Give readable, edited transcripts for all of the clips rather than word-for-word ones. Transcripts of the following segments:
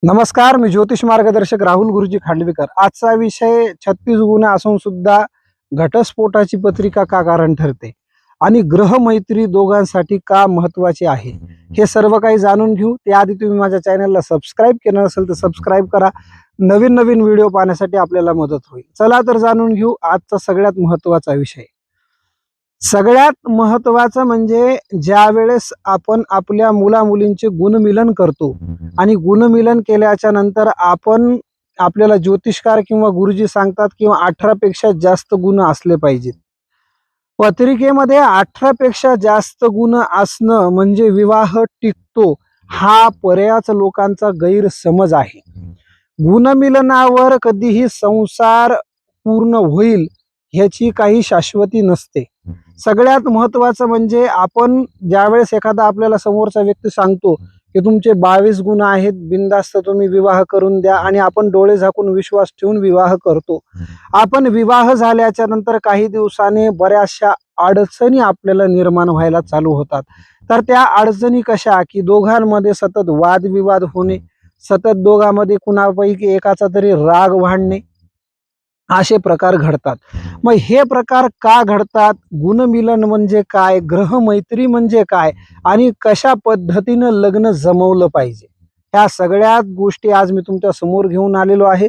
नमस्कार, मी ज्योतिष मार्गदर्शक राहुल गुरुजी खांडवीकर। आजचा विषय 36 गुण असून सुद्धा घटस्फोटाची पत्रिका का कारण ठरते आणि ग्रह मैत्री दोघांसाठी का महत्वाची आहे, हे सर्व काही जाणून घेऊ। त्याआधी तुम्ही माझ्या चॅनलला सबस्क्राईब केलं नसेल तर सबस्क्राईब करा। नवीन नवीन व्हिडिओ पाहण्यासाठी आपल्याला मदत होईल। चला तर जाणून घेऊ आजचा सगळ्यात महत्वाचा विषय। सगळ्यात महत्वाचं म्हणजे ज्या वेळेस आपण आपल्या मुलामुलींचे गुणमिलन करतो आणि गुणमिलन केल्याच्या नंतर आपल्याला ज्योतिषकार किंवा गुरुजी सांगतात किंवा 18 पेक्षा जास्त गुण असले पाहिजेत। पत्रिकेमध्ये 18 पेक्षा जास्त गुण असणं म्हणजे विवाह टिकतो, हा बऱ्याच लोकांचा गैरसमज आहे। गुणमिलनावर कधीही संसार पूर्ण होईल ह्याची काही शाश्वती नसते। सगळ्यात महत्वाचं म्हणजे आपण ज्यावेळेस एखादा आपल्याला समोरचा व्यक्ती सांगतो की तुमचे 22 गुण आहेत, बिनधास्त तुम्ही विवाह करून द्या, आणि आपण डोळे झाकून विश्वास ठेवून विवाह करतो। आपण विवाह झाल्याच्या नंतर काही दिवसाने बऱ्याचशा अडचणी आपल्याला निर्माण व्हायला चालू होतात। तर त्या अडचणी कशा की दोघांमध्ये सतत वादविवाद होणे, सतत दोघांमध्ये कुणापैकी एकाचा तरी राग वाढणे, असे प्रकार घडतात। मग हे प्रकार का घडतात, गुणमिलन म्हणजे काय, ग्रह मैत्री म्हणजे काय, आणि कशा पद्धतीनं लग्न जमवलं पाहिजे, ह्या सगळ्या गोष्टी आज मी तुमच्या समोर घेऊन आलेलो आहे।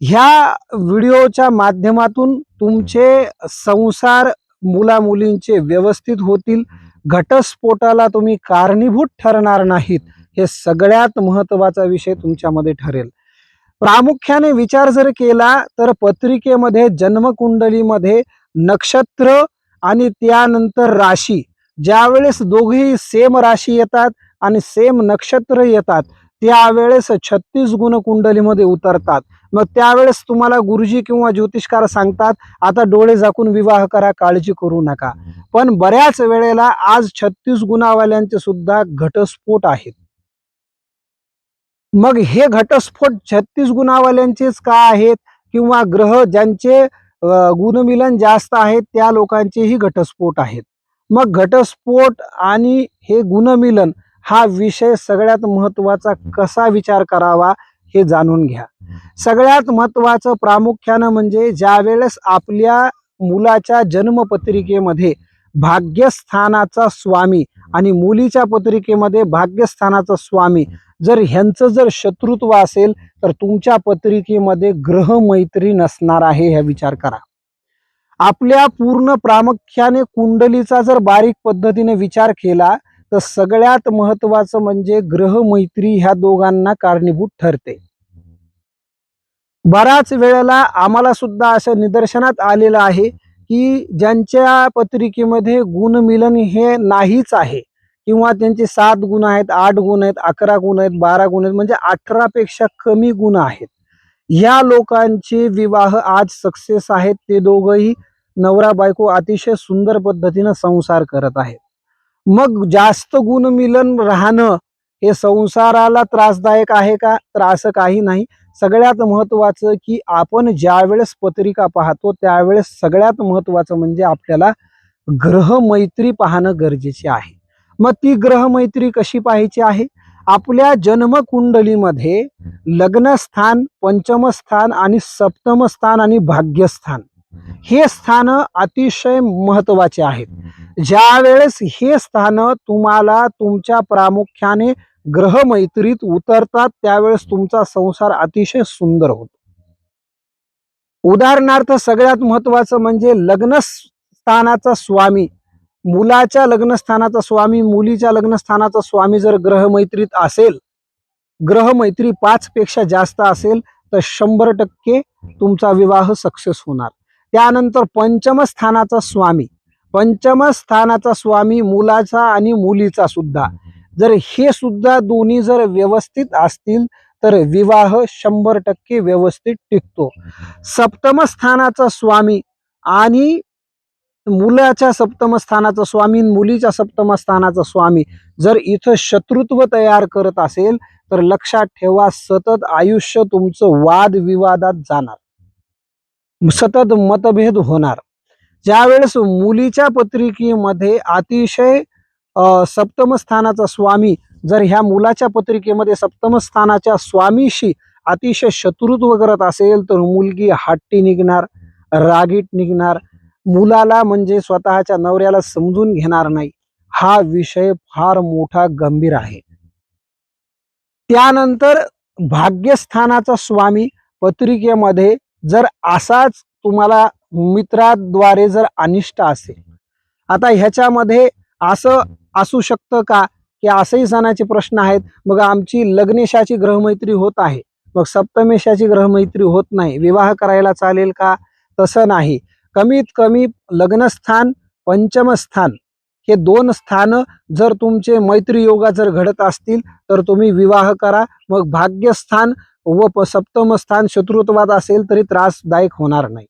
ह्या व्हिडिओच्या माध्यमातून तुमचे संसार मुलामुलींचे व्यवस्थित होतील, घटस्फोटाला तुम्ही कारणीभूत ठरणार नाहीत, हे सगळ्यात महत्वाचा विषय तुमच्यामध्ये ठरेल। प्रामुख्याने विचार जर केला तर पत्रिकेमध्ये जन्मकुंडलीमध्ये नक्षत्र आणि त्यानंतर राशी, ज्यावेळेस दोघेही सेम राशी येतात आणि सेम नक्षत्र येतात त्यावेळेस 36 गुण कुंडलीमध्ये उतरतात। मग त्यावेळेस तुम्हाला गुरुजी किंवा ज्योतिषकार सांगतात आता डोळे झाकून विवाह करा, काळजी करू नका। पण बऱ्याच वेळेला आज 36 गुणावाल्यांचे सुद्धा घटस्फोट आहेत। मग हे घटस्फोट 36 गुणावाल्यांचेच का आहेत, किंवा ग्रह ज्यांचे गुणमिलन जास्त आहेत त्या लोकांचेही घटस्फोट आहेत। मग घटस्फोट आणि हे गुणमिलन हा विषय सगळ्यात महत्वाचा कसा विचार करावा हे जाणून घ्या। सगळ्यात महत्वाचं प्रामुख्यानं म्हणजे ज्यावेळेस आपल्या मुलाच्या जन्मपत्रिकेमध्ये भाग्यस्थानाचा स्वामी आणि मुलीच्या पत्रिकेमध्ये भाग्यस्थानाचा स्वामी जर ह्यांचं जर शत्रुत्व असेल तर तुमच्या पत्रिकेमध्ये ग्रह मैत्री नसणार आहे, हा विचार करा। आपल्या पूर्ण प्रामुख्याने कुंडलीचा जर बारीक पद्धतीने विचार केला तर सगळ्यात महत्वाचं म्हणजे ग्रह मैत्री ह्या दोघांना कारणीभूत ठरते। बराच वेळेला आम्हाला सुद्धा असं निदर्शनात आलेलं आहे की ज्यांच्या पत्रिकेमध्ये गुणमिलन हे नाहीच आहे, किंवा त्यांचे 7 गुण आहेत, 8 गुण आहेत, 11 गुण आहेत, 12 गुण आहेत, म्हणजे 18 पेक्षा कमी गुण आहेत, या लोकांचे विवाह आज सक्सेस आहेत। ते दोघंही नवरा बायको अतिशय सुंदर पद्धतीनं संसार करत आहेत। मग जास्त गुणमिलन राहणं हे संसाराला त्रासदायक आहे का, तर असं काही नाही। सगळ्यात महत्वाचं की आपण ज्या वेळेस पत्रिका पाहतो त्यावेळेस सगळ्यात महत्वाचं म्हणजे आपल्याला ग्रह मैत्री पाहणं गरजेचे आहे। मग ती ग्रह मैत्री कशी पाहायची आहे, आपल्या जन्मकुंडलीमध्ये लग्नस्थान, पंचमस्थान आणि सप्तमस्थान आणि भाग्यस्थान हे स्थान अतिशय महत्वाचे आहेत। ज्या वेळेस हे स्थान तुम्हाला तुमच्या प्रामुख्याने ग्रह मैत्रीत उतरतात त्यावेळेस तुमचा संसार अतिशय सुंदर होतो। उदाहरणार्थ सगळ्यात महत्वाचं म्हणजे लग्नस्थानाचा स्वामी, मुलाच्या लग्नस्थानाचा स्वामी, मुलीच्या लग्नस्थानाचा स्वामी जर ग्रह मैत्रीत असेल, ग्रह मैत्री 5 पेक्षा जास्त असेल तर 100% तुमचा विवाह सक्सेस होणार। त्यानंतर पंचम स्थानाचा स्वामी मुलाचा आणि मुलीचा सुद्धा, जर हे सुद्धा दोन्ही जर व्यवस्थित असतील तर विवाह 100% व्यवस्थित टिकतो। सप्तम स्थानाचा स्वामी आणि मुलाच्या सप्तम स्थानाचा स्वामी, मुलीच्या सप्तम स्थानाचा स्वामी जर इथं शत्रुत्व तयार करत असेल तर लक्षात ठेवा सतत आयुष्य तुमचं वादविवादात जाणार, सतत मतभेद होणार। ज्यावेळेस मुलीच्या पत्रिकेमध्ये अतिशय सप्तम स्थानाचा स्वामी जर ह्या मुलाच्या पत्रिकेमध्ये सप्तम स्थानाच्या स्वामीशी अतिशय शत्रुत्व करत असेल तर मुलगी हट्टी निघणार, रागीट निघणार, मुलाला म्हणजे स्वतःच्या नवऱ्याला समजून घेणार नाही. हा विषय फार मोठा गंभीर आहे. त्यानंतर भाग्यस्थानाचा स्वामी पत्रिकेमध्ये जर असाच तुम्हाला मित्राद्वारे जर अनिष्ट असेल, आता ह्याच्यामध्ये असं असू शकतं का की असंही सणाचे प्रश्न आहेत. मग आमची लग्नेशाची ग्रहमैत्री होत आहे, मग सप्तमेशाची ग्रहमैत्री होत नाही, विवाह करायला चालेल का? तसं नाही. कमीत कमी लग्नस्थान, पंचमस्थान हे दोन स्थान जर तुमचे मैत्री योगा जर घडत असतील तर तुम्ही विवाह करा. मग भाग्यस्थान व सप्तम स्थान शत्रुत्वाद असेल तरी त्रासदायक होणार नाही.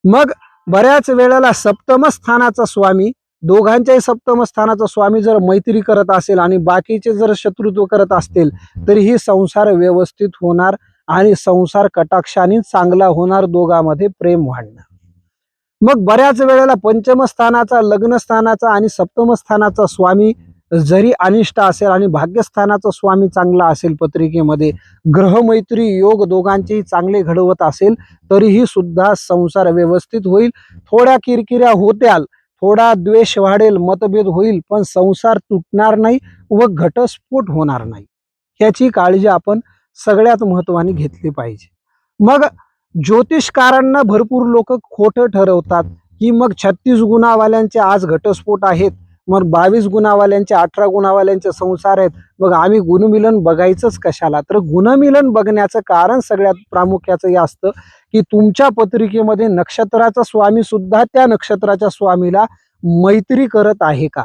मग बऱ्याच वेळेला सप्तम स्थानाचा स्वामी, दोघांच्याही सप्तम स्थानाचा स्वामी जर मैत्री करत असेल आणि बाकीचे जर शत्रुत्व करत असतील तरीही संसार व्यवस्थित होणार आणि संसार कटाक्षाने चांगला होणार, दोघांमध्ये प्रेम वाढणार. मग बऱ्याच वेळेला पंचम स्थानाचा, लग्न स्थानाचा आणि सप्तम स्थानाचा स्वामी जरी अनिष्ट असेल आणि भाग्यस्थानाचा स्वामी चांगला असेल, पत्रिकेमध्ये ग्रहमैत्री योग दोघांचेही चांगले घडवत असेल तरीही सुद्धा संसार व्यवस्थित होईल. थोड्या किरकिऱ्या होत्याल, थोडा द्वेष वाढेल, मतभेद होईल, पण संसार तुटणार नाही व घटस्फोट होणार नाही. ह्याची काळजी आपण सगळ्यात महत्त्वाने घेतली पाहिजे. मग ज्योतिषकारांना भरपूर लोक खोटं ठरवतात की मग 36 गुणावाल्यांचे आज घटस्फोट आहेत, मग 22 गुणावाल्यांचे, 18 गुणावाल्यांचे संसार आहेत, मग आम्ही गुणमिलन बघायचंच कशाला? तर गुणमिलन बघण्याचं कारण सगळ्यात प्रामुख्याचं हे असतं की तुमच्या पत्रिकेमध्ये नक्षत्राचा स्वामी सुद्धा त्या नक्षत्राच्या स्वामीला मैत्री करत आहे का?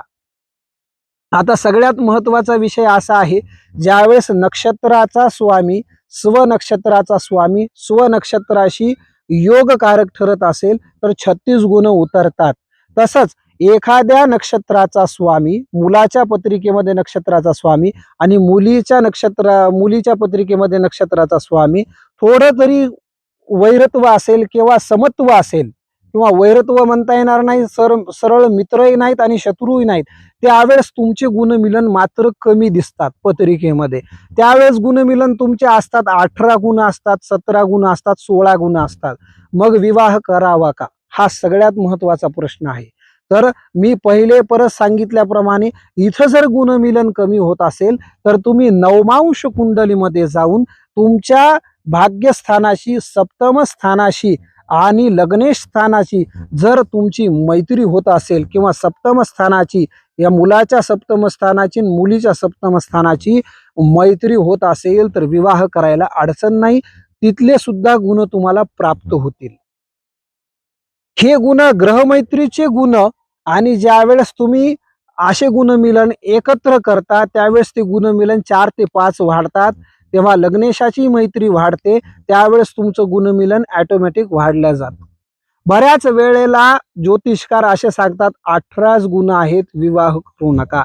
आता सगळ्यात महत्वाचा विषय असा आहे, ज्यावेळेस नक्षत्राचा स्वामी स्वनक्षत्राचा स्वामी स्वनक्षत्राशी योगकारक ठरत असेल तर 36 गुण उतरतात. तसंच एखाद्या नक्षत्राचा स्वामी, मुलाच्या पत्रिकेमध्ये नक्षत्राचा स्वामी आणि मुलीच्या पत्रिकेमध्ये नक्षत्राचा स्वामी थोडं तरी वैरत्व असेल किंवा समत्व असेल, किंवा वैरत्व म्हणता येणार नाही, सरळ मित्रही नाहीत आणि शत्रूही नाहीत, त्यावेळेस तुमचे गुणमिलन मात्र कमी दिसतात पत्रिकेमध्ये. त्यावेळेस गुणमिलन तुमचे असतात 18 गुण असतात, 17 गुण असतात, 16 गुण असतात. मग विवाह करावा का? हा सगळ्यात महत्वाचा प्रश्न आहे. तर मी पहिले परत सांगितल्याप्रमाणे इथं जर गुणमिलन कमी होत असेल तर तुम्ही नवमांश कुंडलीमध्ये जाऊन तुमच्या भाग्यस्थानाशी, सप्तम स्थानाशी आणि लग्नेश स्थानाची जर तुमची मैत्री होत असेल किंवा सप्तम स्थानाची, या मुलाच्या सप्तम स्थानाची, मुलीच्या सप्तम स्थानाची मैत्री होत असेल तर विवाह करायला अडचण नाही. तिथले सुद्धा गुण तुम्हाला प्राप्त होतील. हे गुण ग्रहमैत्रीचे गुण, आणि ज्यावेळेस तुम्ही असे गुणमिलन एकत्र करता त्यावेळेस ते गुणमिलन 4 ते 5 वाढतात. तेव्हा लग्नेशाची मैत्री वाढते, त्यावेळेस तुमचं गुणमिलन ऑटोमॅटिक वाढल्या जातं. बऱ्याच वेळेला ज्योतिषकार असे सांगतात 18 गुण आहेत, विवाह करू नका.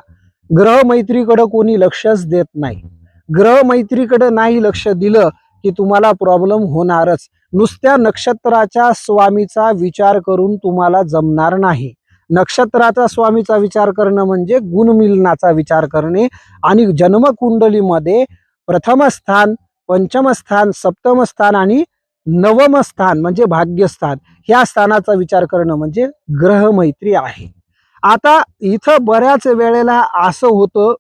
ग्रहमैत्रीकडे कोणी लक्षच देत नाही. ग्रहमैत्रीकडे नाही लक्ष दिलं की तुम्हाला प्रॉब्लेम होणारच. नुसत्या नक्षत्राच्या स्वामीचा विचार करून तुम्हाला जमणार नाही. नक्षत्राचा स्वामीचा विचार करणं म्हणजे गुणमिलनाचा विचार करणे, आणि जन्मकुंडलीमध्ये प्रथम स्थान, पंचम स्थान, सप्तम स्थान आणि नवम स्थान म्हणजे भाग्यस्थान, ह्या स्थानाचा विचार करणं म्हणजे ग्रहमैत्री आहे. आता इथं बऱ्याच वेळेला असं होतं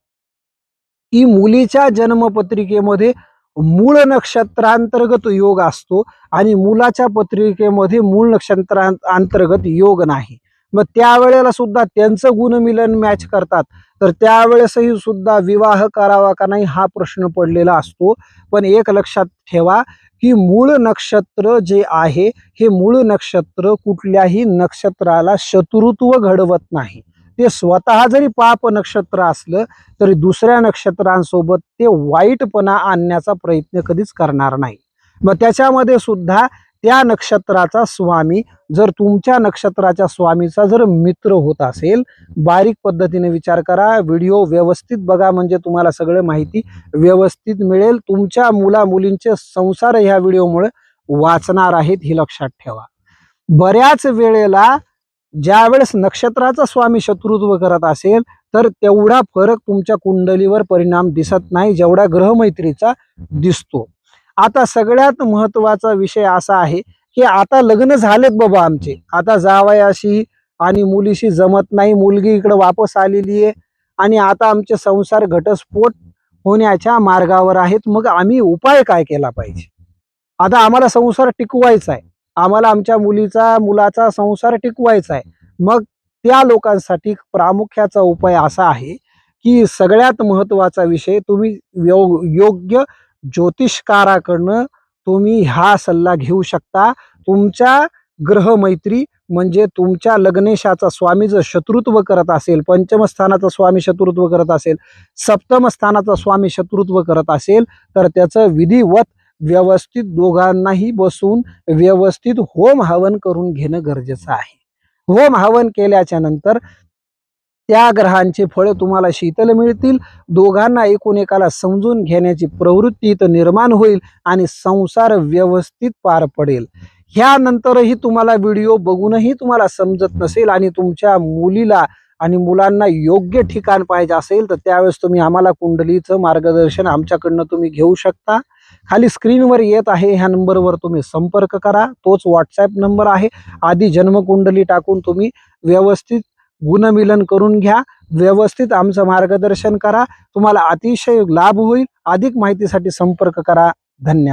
की मुलीच्या जन्मपत्रिकेमध्ये मूळ नक्षत्रांतर्गत योग असतो आणि मुलाच्या पत्रिकेमध्ये मूळ नक्षत्रांतर्गत योग नाही. मग त्यावेळेला सुद्धा त्यांचं गुणमिलन मॅच करतात, तर त्यावेळेसही सुद्धा विवाह करावा का नाही हा प्रश्न पडलेला असतो. पण एक लक्षात ठेवा की मूळ नक्षत्र जे आहे, हे मूळ नक्षत्र कुठल्याही नक्षत्राला शत्रुत्व घडवत नाही. ते स्वतः जरी पाप नक्षत्र असलं तरी दुसऱ्या नक्षत्रांसोबत ते वाईटपणा आणण्याचा प्रयत्न कधीच करणार नाही. मग त्याच्यामध्ये सुद्धा त्या नक्षत्राचा स्वामी जर तुमच्या नक्षत्राच्या स्वामीचा जर मित्र होत असेल, बारीक पद्धतीने विचार करा, व्हिडिओ व्यवस्थित बघा, म्हणजे तुम्हाला सगळं माहिती व्यवस्थित मिळेल. तुमच्या मुला मुलींचे संसार ह्या व्हिडिओमुळे वाचणार आहेत, हे लक्षात ठेवा. बऱ्याच वेळेला ज्यावेळेस नक्षत्राचा स्वामी शत्रुत्व करत असेल तर तेवढा फरक तुमच्या कुंडलीवर परिणाम दिसत नाही जेवढा ग्रहमैत्रीचा दिसतो. आता सगळ्यात महत्वाचा विषय असा आहे की आता लग्न झालेत बाबा आमचे, आता जावयाशी आणि मुलीशी जमत नाही, मुलगी इकडे वापस आलेली आहे आणि आता आमचे संसार घटस्फोट होण्याच्या मार्गावर आहेत. मग आम्ही उपाय काय केला पाहिजे? आता आम्हाला संसार टिकवायचा आहे, आम्हाला आमच्या मुलाचा संसार टिकवायचा आहे. मग त्या लोकांसाठी प्रामुख्याचा उपाय असा आहे की सगळ्यात महत्वाचा विषय, तुम्ही योग्य ज्योतिषकाराकडनं तुम्ही हा सल्ला घेऊ शकता. तुमच्या ग्रहमैत्री म्हणजे तुमच्या लग्नेशाचा स्वामी जर शत्रुत्व करत असेल, पंचम स्थानाचा स्वामी शत्रुत्व करत असेल, सप्तम स्थानाचा स्वामी शत्रुत्व करत असेल, तर त्याचं विधिवत व्यवस्थित दोघांनाही बसून व्यवस्थित होम हवन करून घेणं गरजेचं आहे. होम हवन केल्याच्या नंतर त्या ग्रहांचे फळ तुम्हाला शीतल मिळतील. दोघांना एकूण एकाला समजून घेण्याची प्रवृत्ती इथं निर्माण होईल आणि संसार व्यवस्थित पार पडेल. ह्यानंतरही तुम्हाला व्हिडिओ बघूनही तुम्हाला समजत नसेल आणि तुमच्या मुलीला आणि मुलांना योग्य ठिकाण पाहिजे असेल, तर त्यावेळेस तुम्ही आम्हाला कुंडलीचं मार्गदर्शन आमच्याकडनं तुम्ही घेऊ शकता. खाली स्क्रीनवर येत आहे ह्या नंबरवर तुम्ही संपर्क करा. तोच व्हॉट्सॲप नंबर आहे. आधी जन्मकुंडली टाकून तुम्ही व्यवस्थित गुणमिलन करून घ्या, व्यवस्थित आमचं मार्गदर्शन करा. तुम्हाला अतिशय लाभ होईल. अधिक माहितीसाठी संपर्क करा. धन्यवाद.